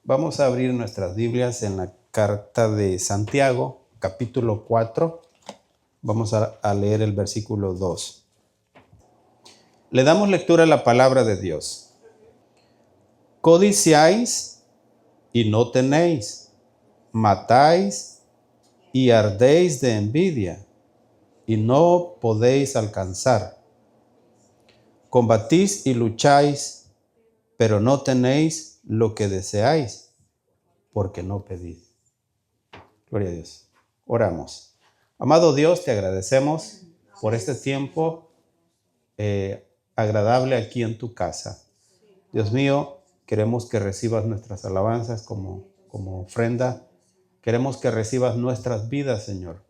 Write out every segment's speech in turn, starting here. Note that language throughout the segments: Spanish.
Vamos a abrir nuestras Biblias en la carta de Santiago, capítulo 4. Vamos a leer el versículo 2. Le damos lectura a la palabra de Dios. Codiciáis y no tenéis, matáis y ardéis de envidia y no podéis alcanzar. Combatís y lucháis, pero no tenéis lo que deseáis, porque no pedís. Gloria a Dios. Oramos. Amado Dios, te agradecemos por este tiempo agradable aquí en tu casa. Dios mío, queremos que recibas nuestras alabanzas como ofrenda. Queremos que recibas nuestras vidas, Señor,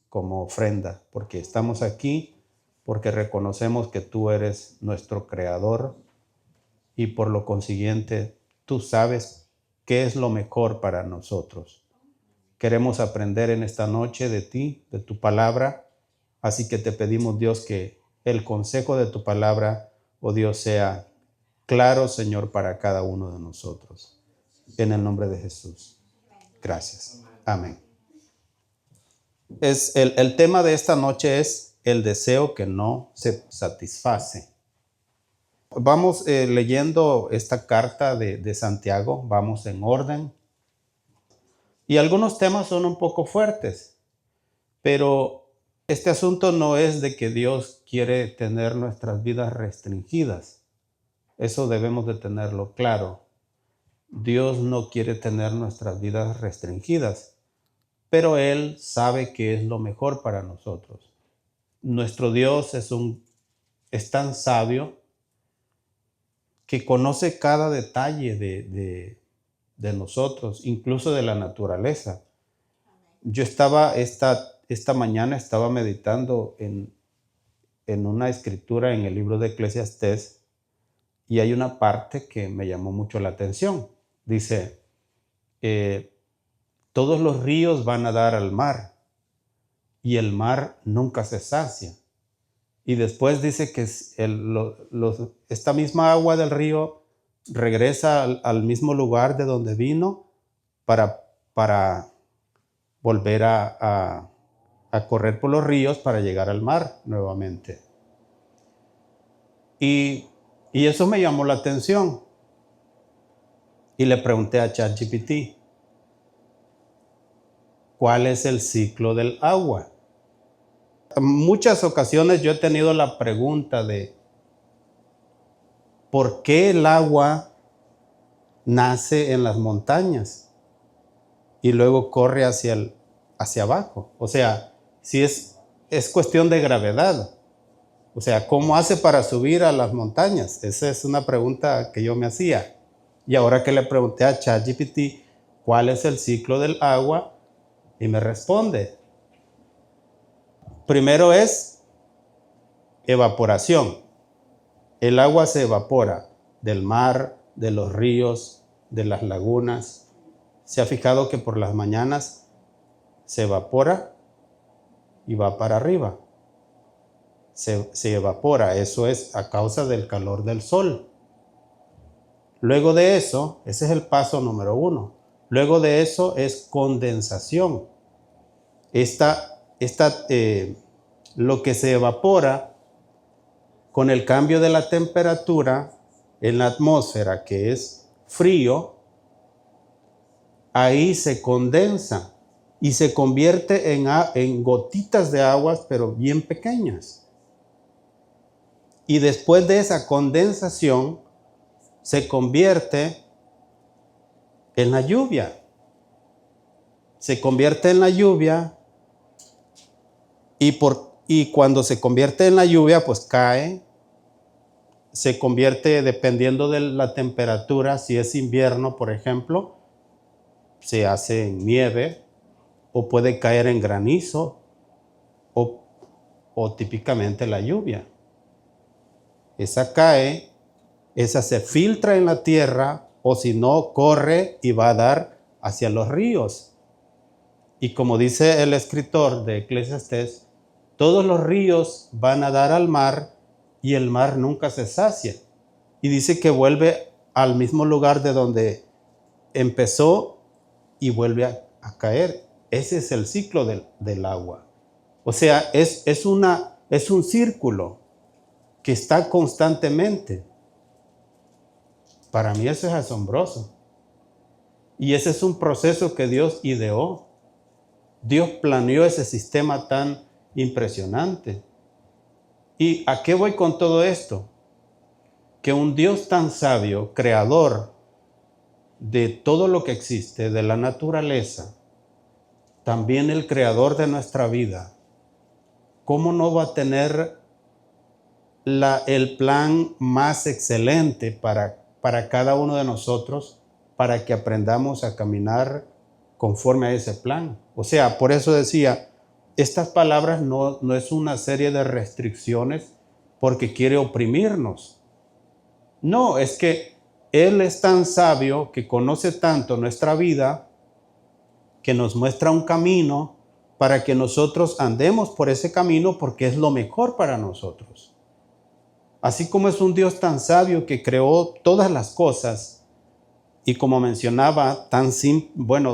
como ofrenda, porque estamos aquí, porque reconocemos que tú eres nuestro creador y por lo consiguiente tú sabes qué es lo mejor para nosotros. Queremos aprender en esta noche de ti, de tu palabra, así que te pedimos, Dios, que el consejo de tu palabra, oh Dios, sea claro, Señor, para cada uno de nosotros. En el nombre de Jesús. Gracias. Amén. El tema de esta noche es el deseo que no se satisface. Vamos leyendo esta carta de Santiago, vamos en orden. Y algunos temas son un poco fuertes, pero este asunto no es de que Dios quiere tener nuestras vidas restringidas. Eso debemos de tenerlo claro. Dios no quiere tener nuestras vidas restringidas, pero Él sabe qué es lo mejor para nosotros. Nuestro Dios es tan sabio que conoce cada detalle de nosotros, incluso de la naturaleza. Yo estaba esta mañana estaba meditando en una escritura en el libro de Eclesiastés y hay una parte que me llamó mucho la atención. Dice, todos los ríos van a dar al mar y el mar nunca se sacia. Y después dice que esta misma agua del río regresa al mismo lugar de donde vino para volver a correr por los ríos para llegar al mar nuevamente. Y eso me llamó la atención. Y le pregunté a ChatGPT, ¿cuál es el ciclo del agua? En muchas ocasiones yo he tenido la pregunta de ¿por qué el agua nace en las montañas y luego corre hacia abajo? O sea, si es cuestión de gravedad. O sea, ¿cómo hace para subir a las montañas? Esa es una pregunta que yo me hacía. Y ahora que le pregunté a ChatGPT cuál es el ciclo del agua, y me responde. Primero es evaporación. El agua se evapora del mar, de los ríos, de las lagunas. ¿Se ha fijado que por las mañanas se evapora y va para arriba? Se evapora, eso es a causa del calor del sol. Luego de eso, ese es el paso número 1. Luego de eso es condensación. Lo que se evapora con el cambio de la temperatura en la atmósfera, que es frío, ahí se condensa y se convierte en gotitas de aguas, pero bien pequeñas. Y después de esa condensación, se convierte en la lluvia. Se convierte en la lluvia y cuando se convierte en la lluvia, pues cae. Se convierte, dependiendo de la temperatura, si es invierno, por ejemplo, se hace en nieve o puede caer en granizo o típicamente la lluvia. Esa cae, esa se filtra en la tierra o si no, corre y va a dar hacia los ríos. Y como dice el escritor de Eclesiastés, todos los ríos van a dar al mar y el mar nunca se sacia. Y dice que vuelve al mismo lugar de donde empezó y vuelve a caer. Ese es el ciclo del agua. O sea, es un círculo que está constantemente. Para mí eso es asombroso. Y ese es un proceso que Dios ideó. Dios planeó ese sistema tan impresionante. ¿Y a qué voy con todo esto? Que un Dios tan sabio, creador de todo lo que existe, de la naturaleza, también el creador de nuestra vida, ¿cómo no va a tener el plan más excelente para cada uno de nosotros, para que aprendamos a caminar conforme a ese plan? O sea, por eso decía, estas palabras no es una serie de restricciones porque quiere oprimirnos. No, es que Él es tan sabio que conoce tanto nuestra vida que nos muestra un camino para que nosotros andemos por ese camino porque es lo mejor para nosotros. Así como es un Dios tan sabio que creó todas las cosas y como mencionaba,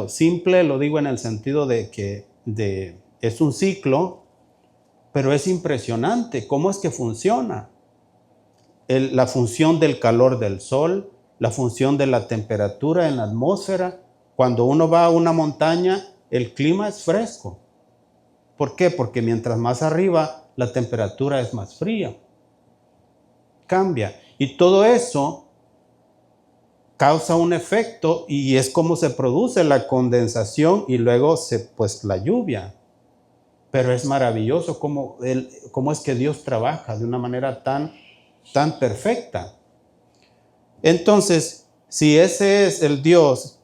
simple, lo digo en el sentido de que es un ciclo, pero es impresionante cómo es que funciona. La función del calor del sol, la función de la temperatura en la atmósfera. Cuando uno va a una montaña, el clima es fresco. ¿Por qué? Porque mientras más arriba, la temperatura es más fría. Cambia. Y todo eso causa un efecto y es como se produce la condensación y luego la lluvia. Pero es maravilloso cómo es que Dios trabaja de una manera tan perfecta. Entonces, si ese es el Dios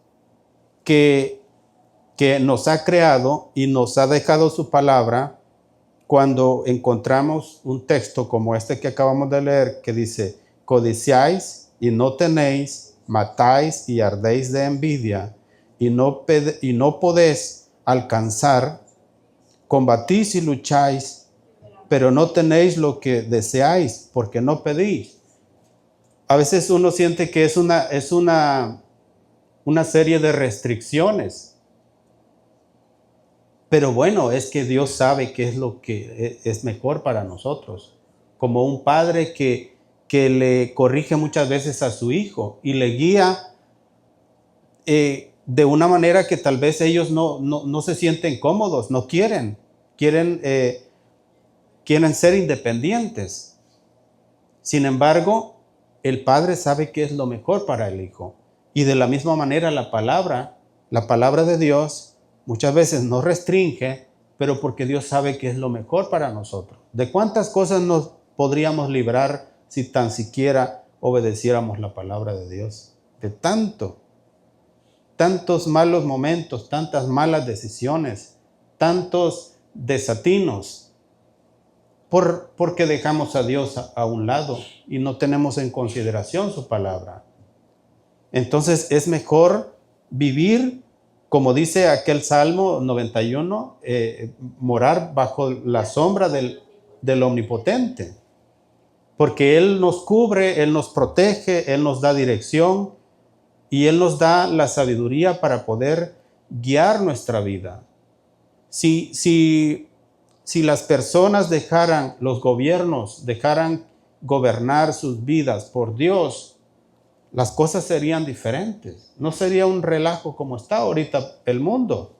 que nos ha creado y nos ha dejado su palabra, cuando encontramos un texto como este que acabamos de leer, que dice, codiciáis y no tenéis, matáis y ardéis de envidia, y no podéis alcanzar, combatís y lucháis, pero no tenéis lo que deseáis, porque no pedís. A veces uno siente que es una serie de restricciones. Pero bueno, es que Dios sabe qué es lo que es mejor para nosotros. Como un padre que le corrige muchas veces a su hijo y le guía de una manera que tal vez ellos no se sienten cómodos, no quieren ser independientes. Sin embargo, el padre sabe qué es lo mejor para el hijo. Y de la misma manera la palabra de Dios muchas veces nos restringe, pero porque Dios sabe qué es lo mejor para nosotros. ¿De cuántas cosas nos podríamos librar si tan siquiera obedeciéramos la palabra de Dios? De tantos malos momentos, tantas malas decisiones, tantos desatinos, porque dejamos a Dios a un lado y no tenemos en consideración su palabra. Entonces es mejor vivir, como dice aquel Salmo 91, morar bajo la sombra del Omnipotente, porque Él nos cubre, Él nos protege, Él nos da dirección y Él nos da la sabiduría para poder guiar nuestra vida. Si las personas los gobiernos dejaran gobernar sus vidas por Dios, las cosas serían diferentes. No sería un relajo como está ahorita el mundo.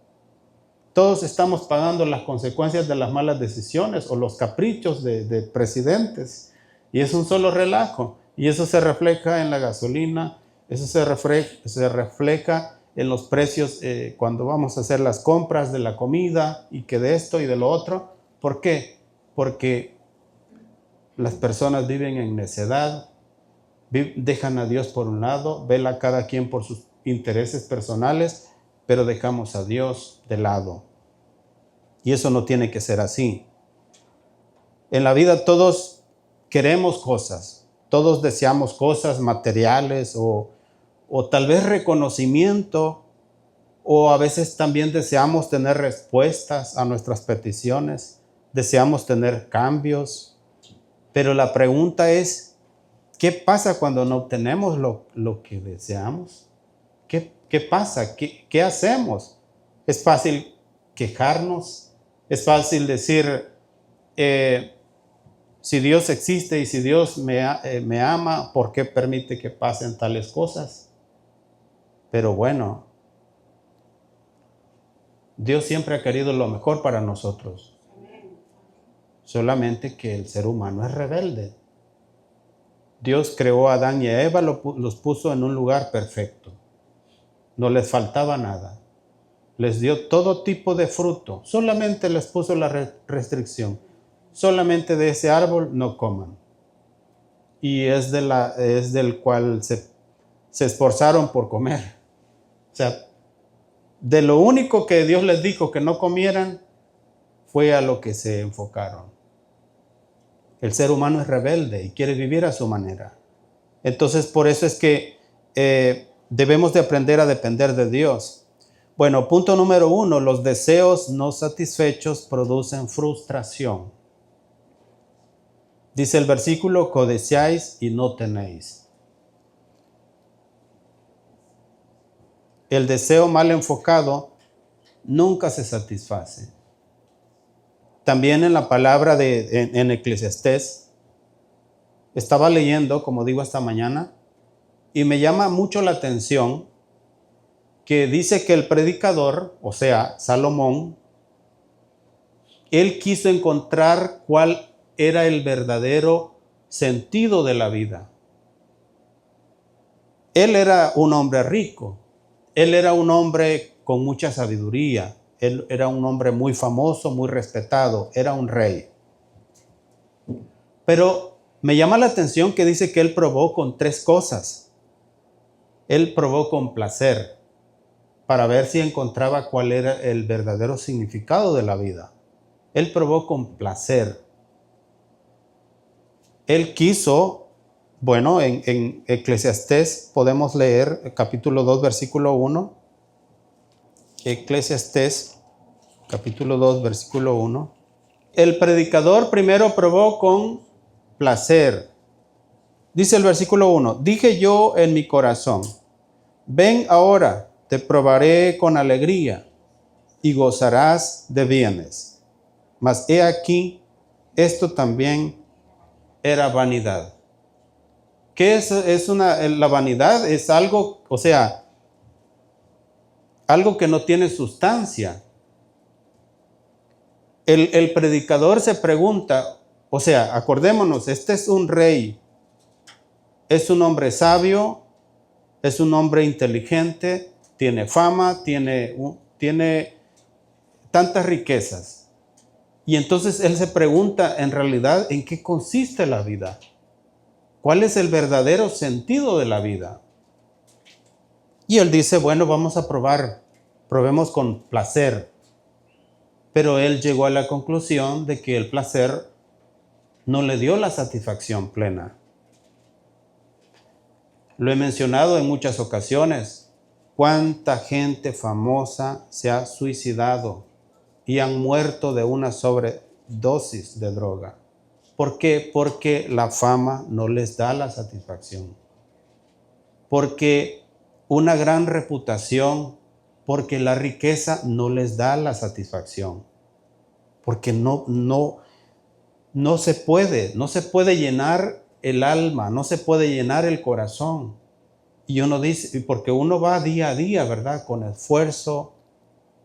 Todos estamos pagando las consecuencias de las malas decisiones o los caprichos de presidentes. Y es un solo relajo. Y eso se refleja en la gasolina, eso se refleja en los precios cuando vamos a hacer las compras de la comida y que de esto y de lo otro. ¿Por qué? Porque las personas viven en necedad, dejan a Dios por un lado, vela cada quien por sus intereses personales, pero dejamos a Dios de lado. Y eso no tiene que ser así. En la vida todos queremos cosas, todos deseamos cosas materiales o tal vez reconocimiento, o a veces también deseamos tener respuestas a nuestras peticiones, deseamos tener cambios, pero la pregunta es, ¿qué pasa cuando no obtenemos lo que deseamos? ¿Qué ¿Qué pasa? ¿Qué hacemos? Es fácil quejarnos, es fácil decir, si Dios existe y si Dios me ama, ¿por qué permite que pasen tales cosas? Pero bueno, Dios siempre ha querido lo mejor para nosotros. Solamente que el ser humano es rebelde. Dios creó a Adán y a Eva, los puso en un lugar perfecto. No les faltaba nada. Les dio todo tipo de fruto. Solamente les puso la restricción. Solamente de ese árbol no coman. Y es del cual se esforzaron por comer. O sea, de lo único que Dios les dijo que no comieran, fue a lo que se enfocaron. El ser humano es rebelde y quiere vivir a su manera. Entonces, por eso es que debemos de aprender a depender de Dios. Bueno, punto número 1, los deseos no satisfechos producen frustración. Dice el versículo, codiciáis y no tenéis. El deseo mal enfocado nunca se satisface. También en la palabra en Eclesiastés, estaba leyendo, como digo, esta mañana, y me llama mucho la atención que dice que el predicador, o sea, Salomón, él quiso encontrar cuál era el verdadero sentido de la vida. Él era un hombre rico, él era un hombre con mucha sabiduría, él era un hombre muy famoso, muy respetado, era un rey. Pero me llama la atención que dice que él probó con 3 cosas. Él probó con placer para ver si encontraba cuál era el verdadero significado de la vida. Él probó con placer. Él quiso, bueno, en Eclesiastés podemos leer capítulo 2, versículo 1. Eclesiastés, capítulo 2, versículo 1. El predicador primero probó con placer. Dice el versículo 1, dije yo en mi corazón, ven ahora, te probaré con alegría y gozarás de bienes. Mas he aquí, esto también era vanidad. ¿Qué es la vanidad? Es algo, o sea, algo que no tiene sustancia. El predicador se pregunta, o sea, acordémonos, este es un rey, es un hombre sabio, es un hombre inteligente, tiene fama, tiene tantas riquezas. Y entonces él se pregunta, en realidad, ¿en qué consiste la vida? ¿Cuál es el verdadero sentido de la vida? Y él dice, bueno, vamos a probemos con placer. Pero él llegó a la conclusión de que el placer no le dio la satisfacción plena. Lo he mencionado en muchas ocasiones. ¿Cuánta gente famosa se ha suicidado y han muerto de una sobredosis de droga? ¿Por qué? Porque la fama no les da la satisfacción. Porque una gran reputación, porque la riqueza no les da la satisfacción. Porque no se puede llenar el alma, no se puede llenar el corazón. Y uno dice, porque uno va día a día, ¿verdad? Con esfuerzo,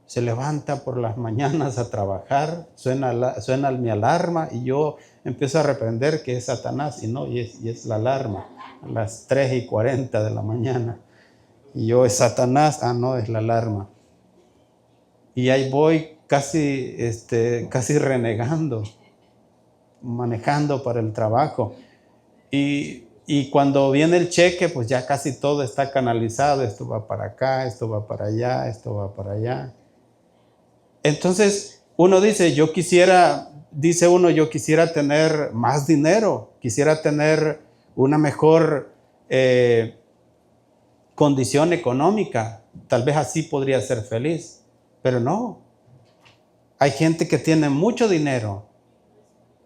se levanta por las mañanas a trabajar, suena mi alarma y yo empiezo a reprender que es Satanás y es la alarma a las 3:40 de la mañana. Y yo, es Satanás, no, es la alarma. Y ahí voy casi renegando, manejando para el trabajo. Y cuando viene el cheque, pues ya casi todo está canalizado. Esto va para acá, esto va para allá, esto va para allá. Entonces uno dice, yo quisiera tener más dinero, quisiera tener una mejor condición económica. Tal vez así podría ser feliz, pero no. Hay gente que tiene mucho dinero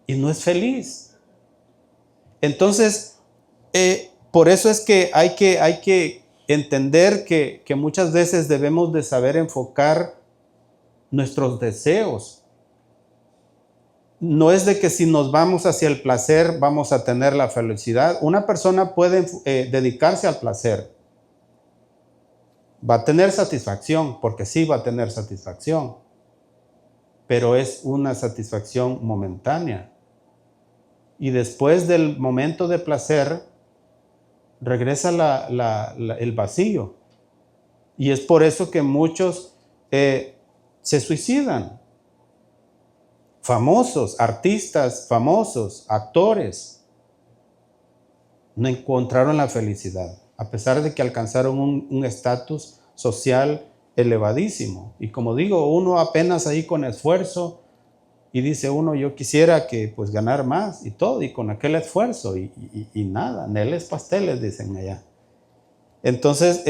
y no es feliz. Entonces, por eso es que hay que entender que muchas veces debemos de saber enfocar nuestros deseos. No es de que si nos vamos hacia el placer vamos a tener la felicidad. Una persona puede dedicarse al placer. Va a tener satisfacción, porque sí va a tener satisfacción, pero es una satisfacción momentánea. Y después del momento de placer, regresa el vacío. Y es por eso que muchos se suicidan. Famosos, artistas famosos, actores, no encontraron la felicidad, a pesar de que alcanzaron un estatus social elevadísimo. Y como digo, uno apenas ahí con esfuerzo, y dice uno, yo quisiera que pues ganar más y todo, y con aquel esfuerzo, y nada, neles pasteles, dicen allá. Entonces,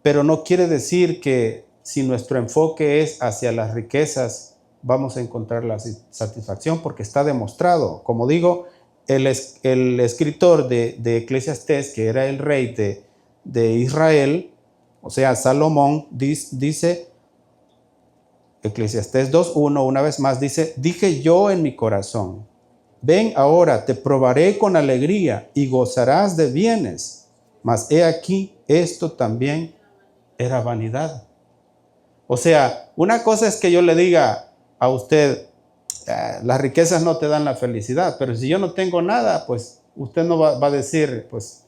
pero no quiere decir que si nuestro enfoque es hacia las riquezas, vamos a encontrar la satisfacción, porque está demostrado. Como digo, el escritor de Eclesiastés, que era el rey de Israel, o sea, Salomón, dice, Eclesiastés 2:1, una vez más, dice, dije yo en mi corazón, ven ahora, te probaré con alegría y gozarás de bienes, mas he aquí, esto también era vanidad. O sea, una cosa es que yo le diga a usted, las riquezas no te dan la felicidad, pero si yo no tengo nada, pues usted no va a decir, pues,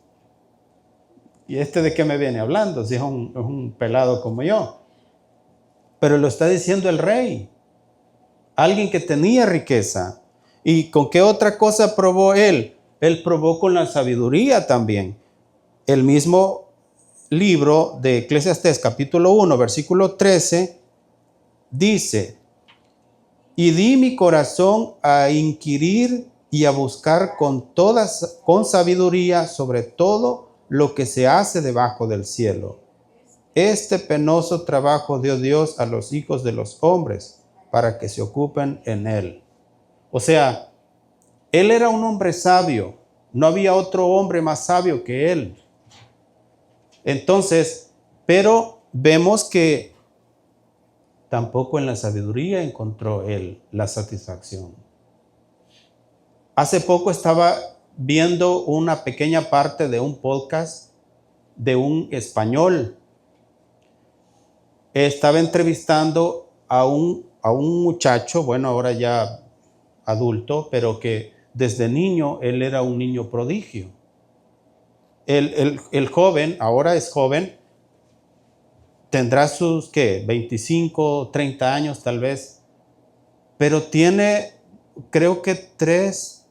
¿y de qué me viene hablando? Si es un pelado como yo. Pero lo está diciendo el rey, alguien que tenía riqueza. ¿Y con qué otra cosa probó él? Él probó con la sabiduría también. El mismo libro de Eclesiastés, capítulo 1, versículo 13, dice, y di mi corazón a inquirir y a buscar con sabiduría sobre todo lo que se hace debajo del cielo. Este penoso trabajo dio Dios a los hijos de los hombres para que se ocupen en él. O sea, él era un hombre sabio. No había otro hombre más sabio que él. Entonces, pero vemos que tampoco en la sabiduría encontró él la satisfacción. Hace poco estaba viendo una pequeña parte de un podcast de un español. Estaba entrevistando a un muchacho, bueno, ahora ya adulto, pero que desde niño él era un niño prodigio. El joven, ahora es joven, tendrá sus, 25, 30 años tal vez, pero tiene, creo que tres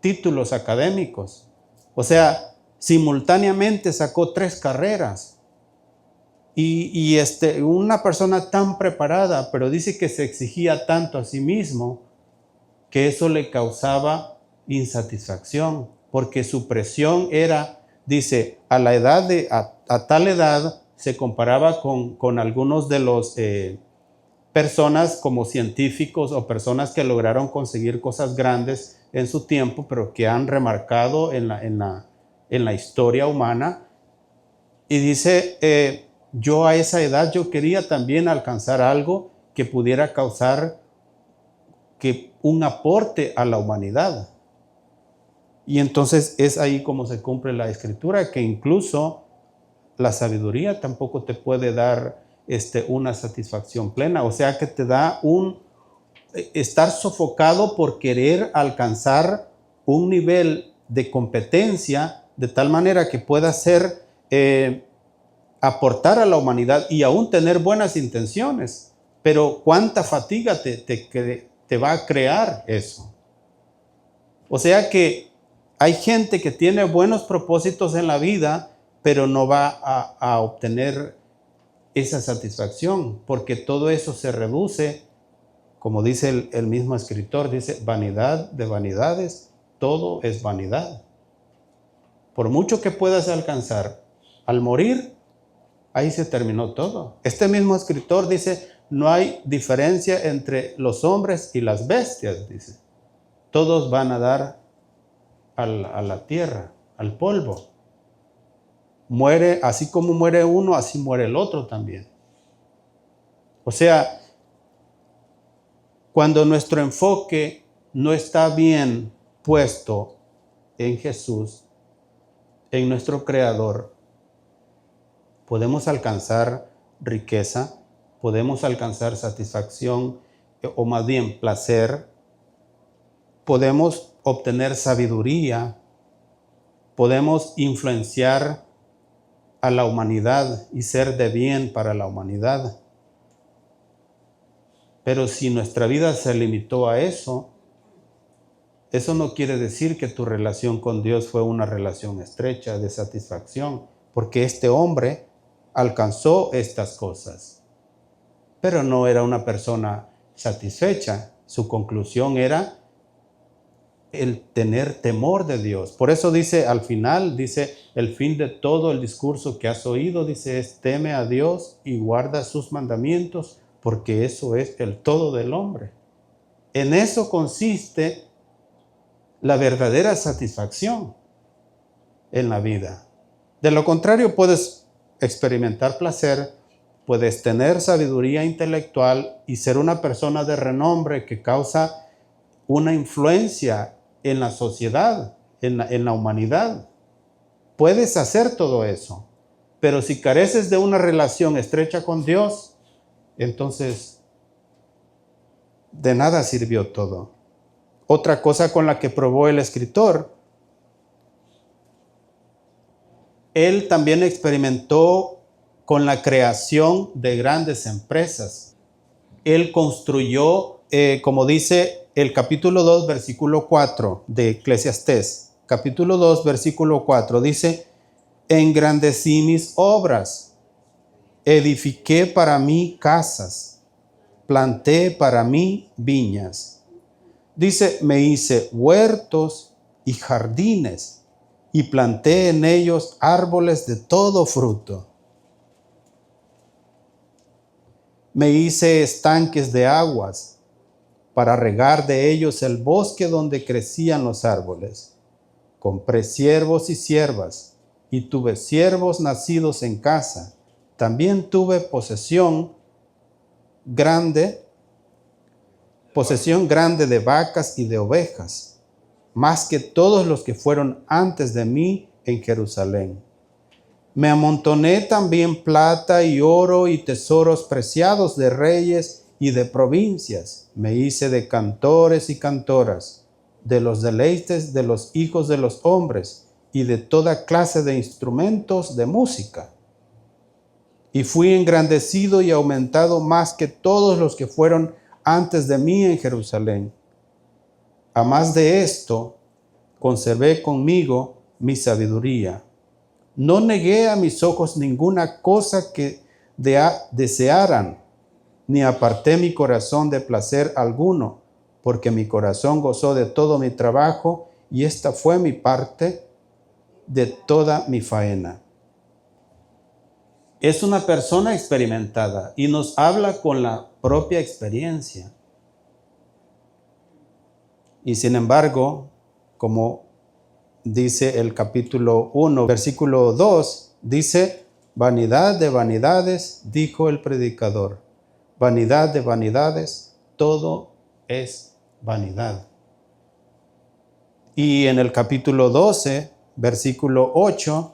títulos académicos. O sea, simultáneamente sacó 3 carreras. Y una persona tan preparada, pero dice que se exigía tanto a sí mismo que eso le causaba insatisfacción, porque su presión era, dice, a tal edad se comparaba con algunos de los personas como científicos o personas que lograron conseguir cosas grandes en su tiempo, pero que han remarcado en la historia humana. Y dice, yo a esa edad yo quería también alcanzar algo que pudiera causar un aporte a la humanidad. Y entonces es ahí como se cumple la escritura, que incluso la sabiduría tampoco te puede dar una satisfacción plena. O sea que te da estar sofocado por querer alcanzar un nivel de competencia de tal manera que pueda ser aportar a la humanidad y aún tener buenas intenciones. Pero cuánta fatiga te va a crear eso. O sea que hay gente que tiene buenos propósitos en la vida, pero no va a obtener esa satisfacción, porque todo eso se reduce, como dice el mismo escritor, dice, vanidad de vanidades, todo es vanidad. Por mucho que puedas alcanzar, al morir, ahí se terminó todo. Este mismo escritor dice, no hay diferencia entre los hombres y las bestias, dice. Todos van a dar a la tierra. al polvo. Muere, así como muere uno, así muere el otro también. O sea, cuando nuestro enfoque no está bien puesto en Jesús, en nuestro Creador, podemos alcanzar riqueza, podemos alcanzar satisfacción, o más bien placer, podemos obtener sabiduría, podemos influenciar a la humanidad y ser de bien para la humanidad. Pero si nuestra vida se limitó a eso, eso no quiere decir que tu relación con Dios fue una relación estrecha de satisfacción, porque este hombre alcanzó estas cosas, pero no era una persona satisfecha. Su conclusión era el tener temor de Dios. Por eso dice al final, dice, el fin de todo el discurso que has oído, dice, es teme a Dios y guarda sus mandamientos, porque eso es el todo del hombre. En eso consiste la verdadera satisfacción en la vida. De lo contrario, puedes experimentar placer, puedes tener sabiduría intelectual y ser una persona de renombre que causa una influencia en la sociedad, en la humanidad. Puedes hacer todo eso, pero si careces de una relación estrecha con Dios, entonces de nada sirvió todo. Otra cosa con la que probó el escritor, él también experimentó con la creación de grandes empresas. Él construyó, como dice el capítulo 2, versículo 4 de Eclesiastés, capítulo 2, versículo 4, dice, engrandecí mis obras, edifiqué para mí casas, planté para mí viñas. Dice, me hice huertos y jardines y planté en ellos árboles de todo fruto. Me hice estanques de aguas para regar de ellos el bosque donde crecían los árboles. Compré siervos y siervas y tuve siervos nacidos en casa. También tuve posesión grande de vacas y de ovejas, más que todos los que fueron antes de mí en Jerusalén. Me amontoné también plata y oro y tesoros preciados de reyes y de provincias. Me hice de cantores y cantoras, de los deleites de los hijos de los hombres y de toda clase de instrumentos de música. Y fui engrandecido y aumentado más que todos los que fueron antes de mí en Jerusalén. A más de esto, conservé conmigo mi sabiduría. No negué a mis ojos ninguna cosa que desearan, ni aparté mi corazón de placer alguno, porque mi corazón gozó de todo mi trabajo, y esta fue mi parte de toda mi faena. Es una persona experimentada y nos habla con la propia experiencia. Y sin embargo, como dice el capítulo 1, versículo 2, dice, vanidad de vanidades, dijo el predicador. Vanidad de vanidades, todo es vanidad. Y en el capítulo 12, versículo 8,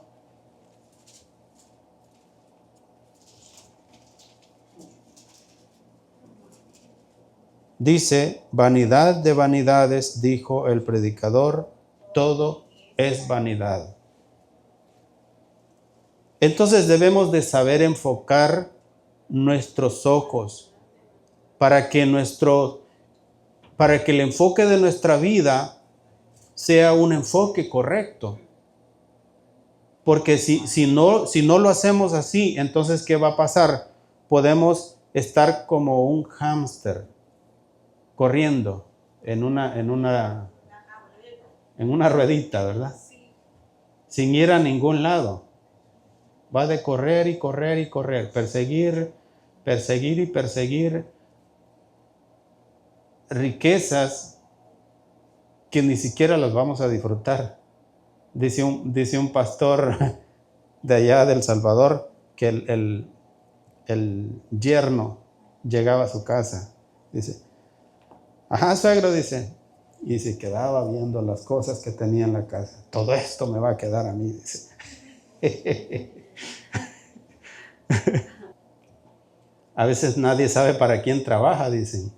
dice, vanidad de vanidades, dijo el predicador, todo es vanidad. Entonces debemos de saber enfocar nuestros ojos para que el enfoque de nuestra vida sea un enfoque correcto. Porque si no lo hacemos así, entonces ¿qué va a pasar? Podemos estar como un hámster corriendo en una ruedita, ¿verdad? Sin ir a ningún lado. Va de correr y correr y correr, perseguir y perseguir riquezas que ni siquiera las vamos a disfrutar. Dice un pastor de allá de El Salvador que el yerno llegaba a su casa. Dice, ajá, suegro, dice. Y se quedaba viendo las cosas que tenía en la casa. Todo esto me va a quedar a mí, dice. A veces nadie sabe para quién trabaja, dicen.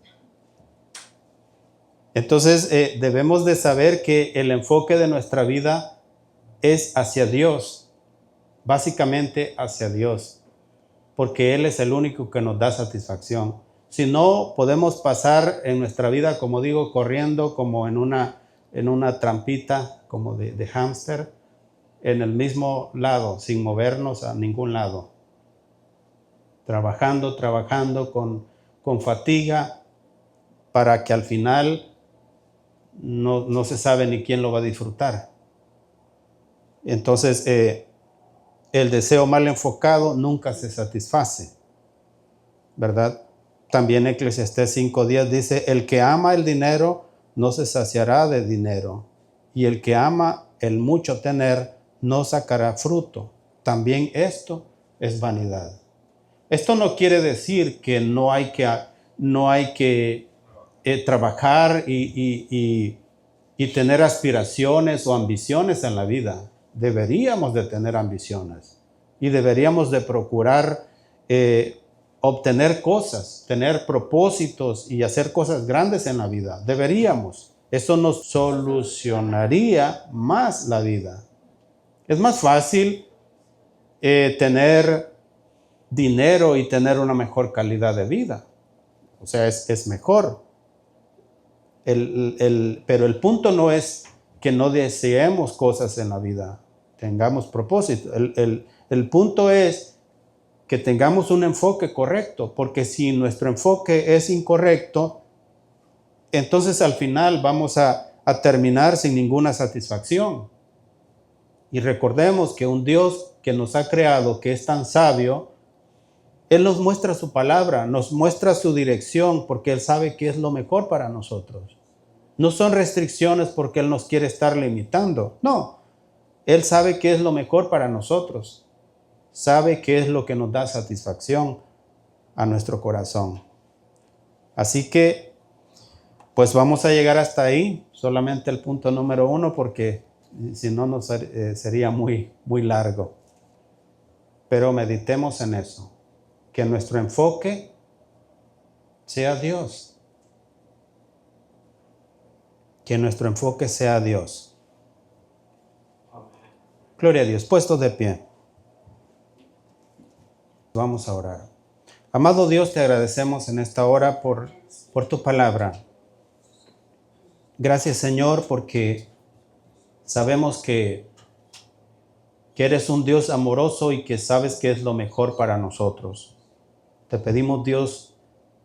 Entonces debemos de saber que el enfoque de nuestra vida es hacia Dios, básicamente hacia Dios, porque Él es el único que nos da satisfacción. Si no, podemos pasar en nuestra vida, como digo, corriendo como en una trampita, como de hámster, en el mismo lado, sin movernos a ningún lado. Trabajando con fatiga, para que al final no se sabe ni quién lo va a disfrutar. Entonces, el deseo mal enfocado nunca se satisface, ¿verdad? También Eclesiastés 5:10 dice, el que ama el dinero no se saciará de dinero, y el que ama el mucho tener no sacará fruto. También esto es vanidad. Esto no quiere decir que no hay que trabajar y tener aspiraciones o ambiciones en la vida. Deberíamos de tener ambiciones y deberíamos de procurar obtener cosas, tener propósitos y hacer cosas grandes en la vida. Deberíamos. Eso nos solucionaría más la vida. Es más fácil tener dinero y tener una mejor calidad de vida. O sea, es mejor. Pero el punto no es que no deseemos cosas en la vida, tengamos propósito. El punto es que tengamos un enfoque correcto, porque si nuestro enfoque es incorrecto, entonces al final vamos a terminar sin ninguna satisfacción. Y recordemos que un Dios que nos ha creado, que es tan sabio, Él nos muestra su palabra, nos muestra su dirección, porque Él sabe qué es lo mejor para nosotros. No son restricciones porque Él nos quiere estar limitando. No, Él sabe qué es lo mejor para nosotros. Sabe qué es lo que nos da satisfacción a nuestro corazón. Así que, pues vamos a llegar hasta ahí, solamente el punto número 1, porque si no sería muy largo. Pero meditemos en eso, que nuestro enfoque sea Dios. Que nuestro enfoque sea Dios. Gloria a Dios. Puestos de pie. Vamos a orar. Amado Dios, te agradecemos en esta hora por tu palabra. Gracias, Señor, porque sabemos que eres un Dios amoroso y que sabes qué es lo mejor para nosotros. Te pedimos, Dios,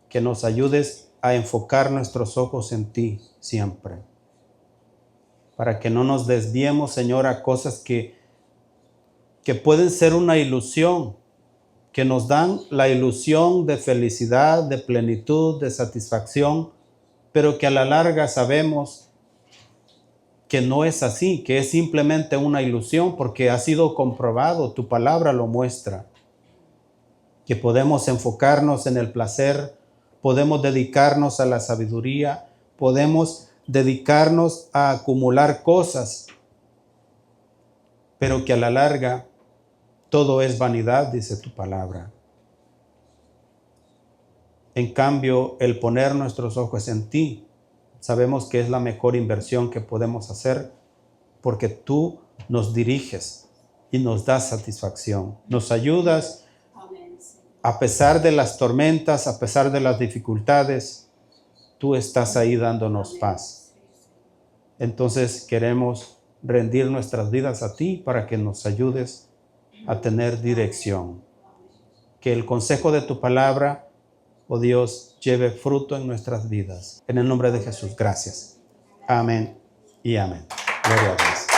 que nos ayudes a enfocar nuestros ojos en ti siempre, para que no nos desviemos, Señor, a cosas que pueden ser una ilusión, que nos dan la ilusión de felicidad, de plenitud, de satisfacción, pero que a la larga sabemos que no es así, que es simplemente una ilusión, porque ha sido comprobado, tu palabra lo muestra, que podemos enfocarnos en el placer, podemos dedicarnos a la sabiduría, podemos dedicarnos a acumular cosas, pero que a la larga todo es vanidad, dice tu palabra. En cambio, el poner nuestros ojos en ti, sabemos que es la mejor inversión que podemos hacer, porque tú nos diriges y nos das satisfacción. Nos ayudas a pesar de las tormentas, a pesar de las dificultades, tú estás ahí dándonos paz. Entonces queremos rendir nuestras vidas a ti para que nos ayudes a tener dirección. Que el consejo de tu palabra, oh Dios, lleve fruto en nuestras vidas. En el nombre de Jesús, gracias. Amén y amén. Gloria a Dios.